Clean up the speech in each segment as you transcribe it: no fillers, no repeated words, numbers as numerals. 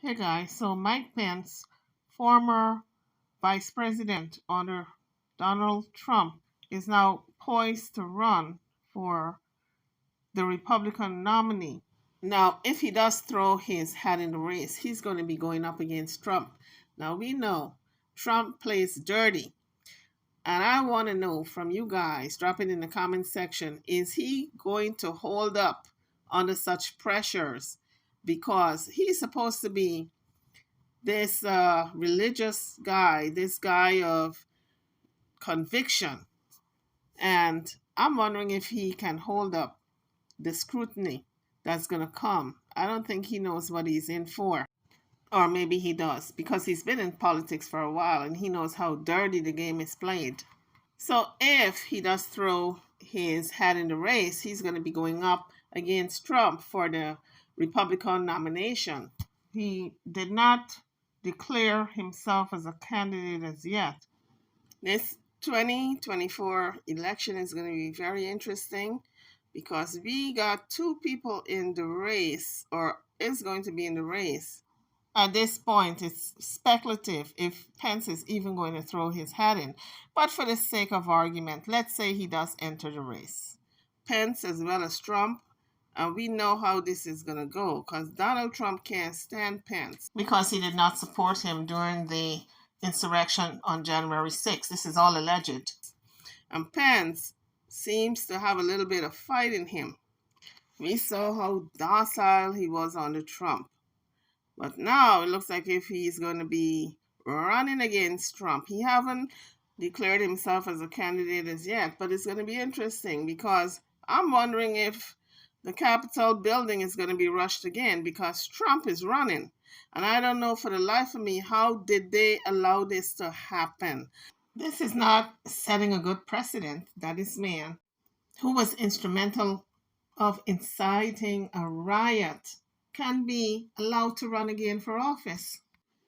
Hey guys, so Mike Pence, former vice president under Donald Trump, is now poised to run for the Republican nominee. Now, if he does throw his hat in the race, he's going to be going up against Trump. Now, we know Trump plays dirty. And I want to know from you guys, drop it in the comment section, is he going to hold up under such pressures? Because he's supposed to be this religious guy, this guy of conviction. And I'm wondering if he can hold up the scrutiny that's going to come. I don't think he knows what he's in for. Or maybe he does, because he's been in politics for a while and he knows how dirty the game is played. So if he does throw his hat in the race, he's going to be going up against Trump for the Republican nomination. He did not declare himself as a candidate as yet. This 2024 election is going to be very interesting because we got two people in the race, or is going to be in the race. At this point, it's speculative if Pence is even going to throw his hat in. But for the sake of argument, let's say he does enter the race. Pence as well as Trump, and we know how this is going to go because Donald Trump can't stand Pence because he did not support him during the insurrection on January 6th. This is all alleged. And Pence seems to have a little bit of fight in him. We saw how docile he was under Trump. But now it looks like if he's going to be running against Trump, he haven't declared himself as a candidate as yet, but it's going to be interesting because I'm wondering if the Capitol building is going to be rushed again because Trump is running. And I don't know for the life of me, how did they allow this to happen? This is not setting a good precedent that this man, who was instrumental of inciting a riot, can be allowed to run again for office.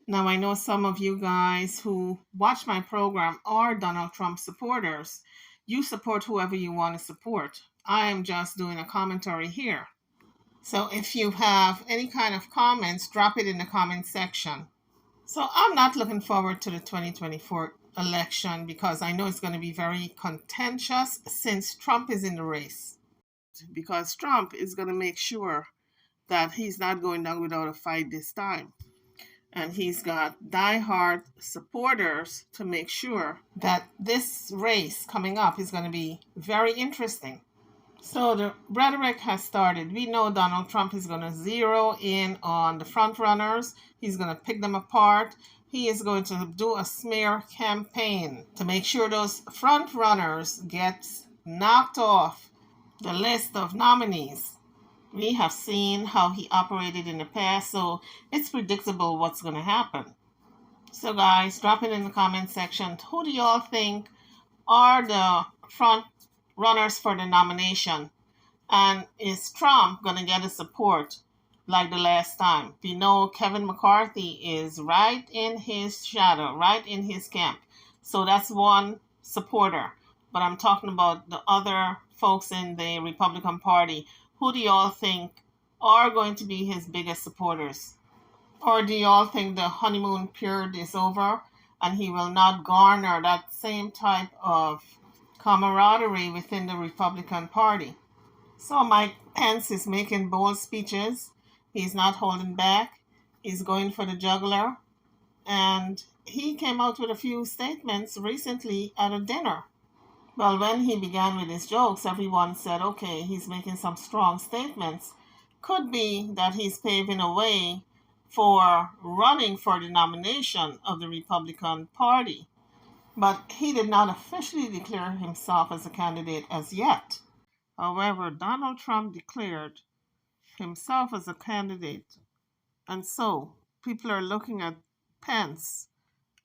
Now, I know some of you guys who watch my program are Donald Trump supporters. You support whoever you want to support. I am just doing a commentary here. So if you have any kind of comments, drop it in the comment section. So I'm not looking forward to the 2024 election because I know it's going to be very contentious since Trump is in the race. Because Trump is going to make sure that he's not going down without a fight this time. And he's got diehard supporters to make sure that this race coming up is going to be very interesting. So the rhetoric has started. We know Donald Trump is going to zero in on the front runners. He's going to pick them apart. He is going to do a smear campaign to make sure those front runners get knocked off the list of nominees. We have seen how he operated in the past, so it's predictable what's going to happen. So guys, drop it in the comment section. Who do y'all think are the front runners for the nomination? And is Trump going to get a support like the last time? We know Kevin McCarthy is right in his shadow, right in his camp. So that's one supporter. But I'm talking about the other folks in the Republican Party. Who do y'all think are going to be his biggest supporters? Or do y'all think the honeymoon period is over and he will not garner that same type of camaraderie within the Republican Party? So Mike Pence is making bold speeches. He's not holding back. He's going for the jugular. And he came out with a few statements recently at a dinner. Well, when he began with his jokes, everyone said, okay, he's making some strong statements. Could be that he's paving a way for running for the nomination of the Republican Party. But he did not officially declare himself as a candidate as yet. However, Donald Trump declared himself as a candidate. And so people are looking at Pence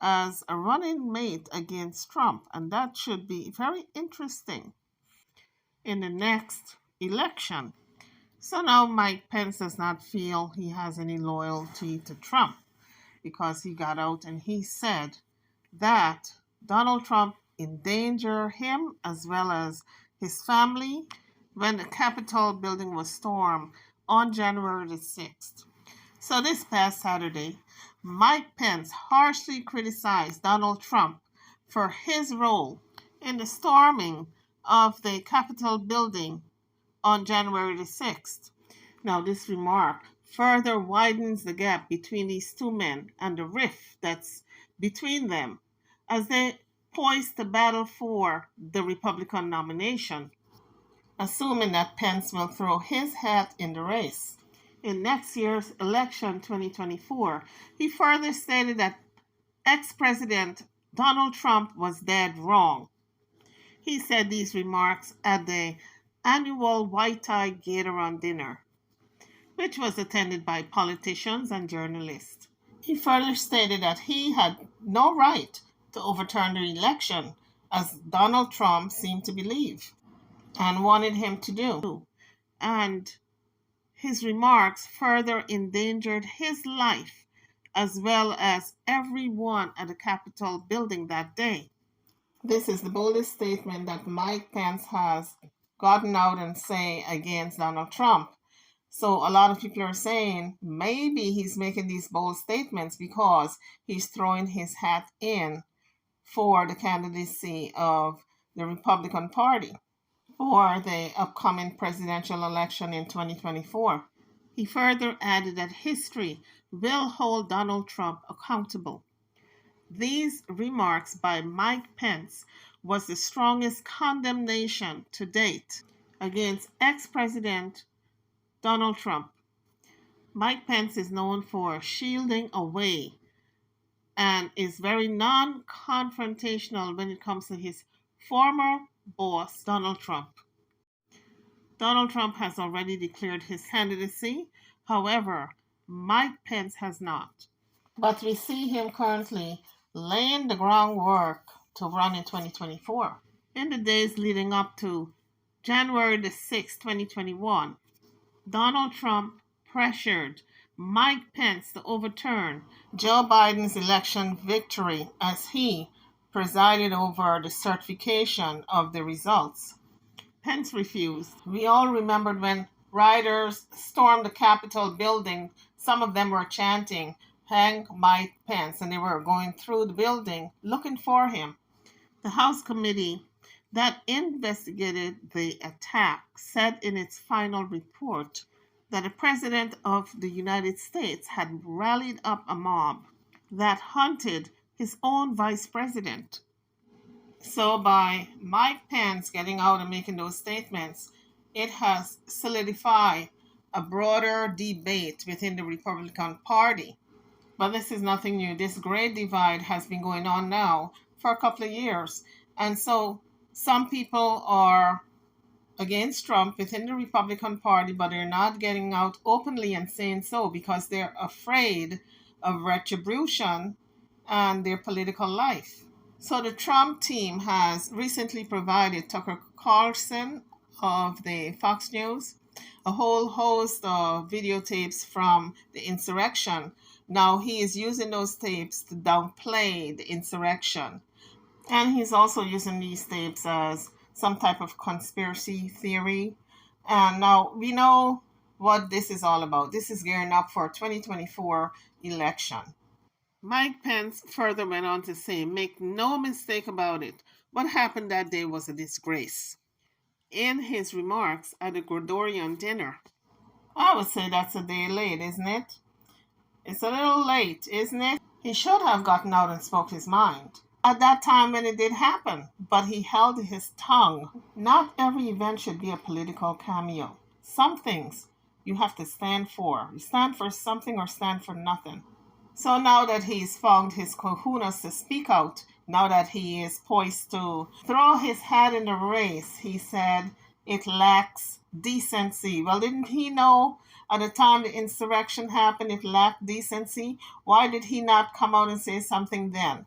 as a running mate against Trump, and that should be very interesting in the next election. So now Mike Pence does not feel he has any loyalty to Trump because he got out and he said that Donald Trump endangered him as well as his family when the Capitol building was stormed on January the 6th. So this past Saturday, Mike Pence harshly criticized Donald Trump for his role in the storming of the Capitol building on January the 6th. Now, this remark further widens the gap between these two men and the rift that's between them as they poise to battle for the Republican nomination, assuming that Pence will throw his hat in the race. In next year's election, 2024, he further stated that ex President Donald Trump was dead wrong. He said these remarks at the annual White Tie Gator dinner, which was attended by politicians and journalists. He further stated that he had no right to overturn the election, as Donald Trump seemed to believe and wanted him to do. And his remarks further endangered his life as well as everyone at the Capitol building that day. This is the boldest statement that Mike Pence has gotten out and say against Donald Trump. So a lot of people are saying maybe he's making these bold statements because he's throwing his hat in for the candidacy of the Republican Party for the upcoming presidential election in 2024. He further added that history will hold Donald Trump accountable. These remarks by Mike Pence was the strongest condemnation to date against ex-President Donald Trump. Mike Pence is known for shielding away and is very non-confrontational when it comes to his former boss, Donald Trump. Donald Trump has already declared his candidacy. However, Mike Pence has not. But we see him currently laying the groundwork to run in 2024. In the days leading up to January the 6th, 2021, Donald Trump pressured Mike Pence to overturn Joe Biden's election victory as he presided over the certification of the results. Pence refused. We all remembered when rioters stormed the Capitol building, some of them were chanting, "Hang Mike Pence," and they were going through the building looking for him. The House committee that investigated the attack said in its final report that the President of the United States had rallied up a mob that hunted his own vice president. So by Mike Pence getting out and making those statements, it has solidified a broader debate within the Republican Party. But this is nothing new. This great divide has been going on now for a couple of years. And so some people are against Trump within the Republican Party, but they're not getting out openly and saying so because they're afraid of retribution and their political life. So the Trump team has recently provided Tucker Carlson of the Fox News a whole host of videotapes from the insurrection. Now he is using those tapes to downplay the insurrection. And he's also using these tapes as some type of conspiracy theory. And now we know what this is all about. This is gearing up for 2024 election. Mike Pence further went on to say, make no mistake about it, what happened that day was a disgrace. In his remarks at the Gregorian dinner, I would say that's a day late, isn't it? It's a little late, isn't it? He should have gotten out and spoke his mind at that time when it did happen, but he held his tongue. Not every event should be a political cameo. Some things you have to stand for. You stand for something or stand for nothing. So now that he's found his kahunas to speak out, now that he is poised to throw his hat in the race, he said it lacks decency. Well, didn't he know at the time the insurrection happened it lacked decency? Why did he not come out and say something then?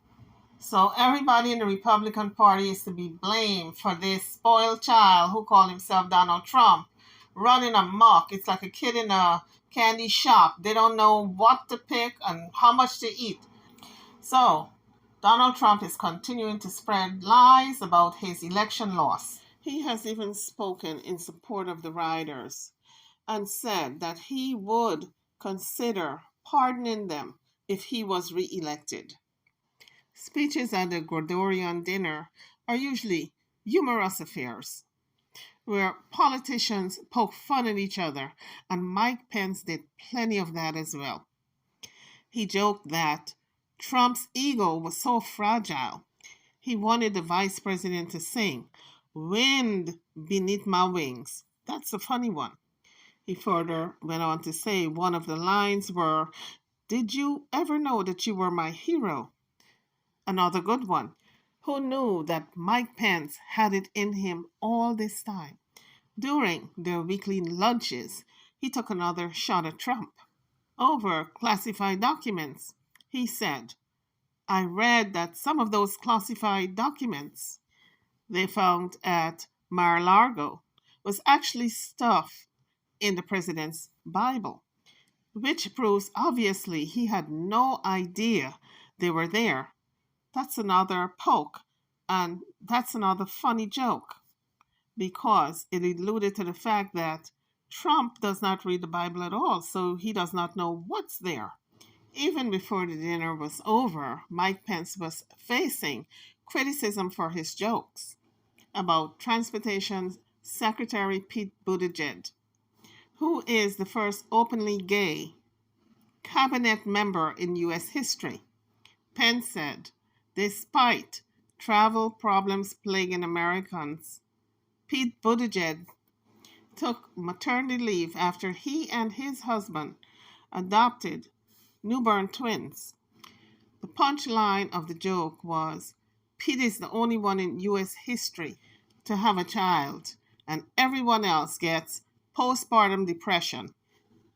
So everybody in the Republican Party is to be blamed for this spoiled child who called himself Donald Trump running amok. It's like a kid in a candy shop. They don't know what to pick and how much to eat. So Donald Trump is continuing to spread lies about his election loss. He has even spoken in support of the rioters and said that he would consider pardoning them if he was re-elected. Speeches at the Gregorian dinner are usually humorous affairs where politicians poke fun at each other, and Mike Pence did plenty of that as well. He joked that Trump's ego was so fragile, he wanted the vice president to sing, "Wind beneath my wings." That's a funny one. He further went on to say one of the lines were, "Did you ever know that you were my hero?" Another good one. Who knew that Mike Pence had it in him all this time? During their weekly lunches, he took another shot at Trump. Over classified documents, he said, "I read that some of those classified documents they found at Mar-a-Lago was actually stuff in the president's Bible, which proves obviously he had no idea they were there." That's another poke, and that's another funny joke because it alluded to the fact that Trump does not read the Bible at all, so he does not know what's there. Even before the dinner was over, Mike Pence was facing criticism for his jokes about Transportation Secretary Pete Buttigieg, who is the first openly gay cabinet member in U.S. history. Pence said, despite travel problems plaguing Americans, Pete Buttigieg took maternity leave after he and his husband adopted newborn twins. The punchline of the joke was, Pete is the only one in U.S. history to have a child, and everyone else gets postpartum depression.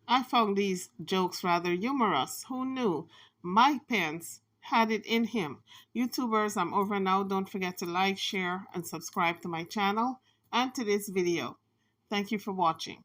I found these jokes rather humorous. Who knew Mike Pence had it in him? YouTubers, I'm over now. Don't forget to like, share, and subscribe to my channel and to this video. Thank you for watching.